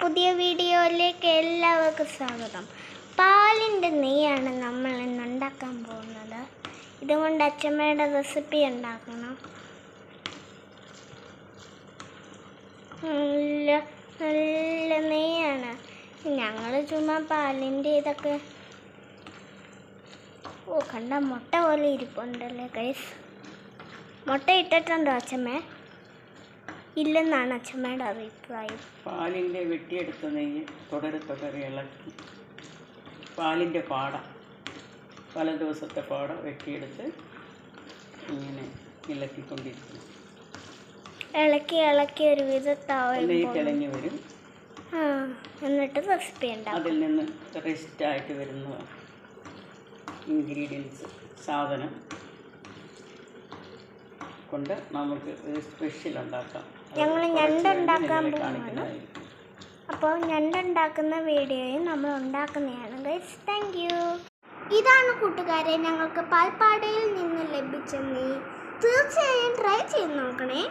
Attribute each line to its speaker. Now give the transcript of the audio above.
Speaker 1: പുതിയ വീഡിയോയിലേക്ക് എല്ലാവർക്കും സ്വാഗതം. പാലിൻ്റെ നെയ്യാണ് നമ്മൾ ഇന്ന് ഉണ്ടാക്കാൻ പോകുന്നത്. ഇതുകൊണ്ട് അച്ഛമ്മയുടെ റെസിപ്പി ഉണ്ടാക്കണം. നല്ല നല്ല നെയ്യാണ്. ഞങ്ങൾ ചുമ്മാ പാലിൻ്റെ ഇതൊക്കെ കണ്ട മുട്ട പോലെ ഇരിപ്പുണ്ടല്ലേ ഗൈസ്. മുട്ട ഇട്ടിട്ടുണ്ടോ അച്ഛമ്മേ? ഇല്ലെന്നാണ് അച്ഛമ്മയുടെ അഭിപ്രായം.
Speaker 2: പാലിൻ്റെ വെട്ടിയെടുത്ത നെയ്യ് തുടരെ ഇളക്കി പാലിൻ്റെ പാട പല ദിവസത്തെ പാട വെട്ടിയെടുത്ത് ഇങ്ങനെ ഇളക്കിക്കൊണ്ടിരിക്കുന്നു.
Speaker 1: ഇളക്കി ഒരു
Speaker 2: കിളഞ്ഞു വരും.
Speaker 1: എന്നിട്ട് റെസിപ്പി ഉണ്ടാകും.
Speaker 2: അതിൽ നിന്ന് റെസ്റ്റായിട്ട് വരുന്ന ഇൻഗ്രീഡിയൻസ് സാധനം കൊണ്ട് നമുക്ക് സ്പെഷ്യൽ ഉണ്ടാക്കാം.
Speaker 1: ഞങ്ങൾ ഞണ്ടുണ്ടാക്കാൻ പോകുന്നു. അപ്പോൾ ഞണ്ടുണ്ടാക്കുന്ന വീഡിയോയും നമ്മൾ ഉണ്ടാക്കുന്നതാണ് ഗൈസ്. Thank you. ഇതാണ് കൂട്ടുകാരെ ഞങ്ങൾക്ക് പാൽപ്പാടയിൽ നിന്ന് ലഭിച്ച നെയ്യ്. തീർച്ചയായും ട്രൈ ചെയ്ത് നോക്കണേ.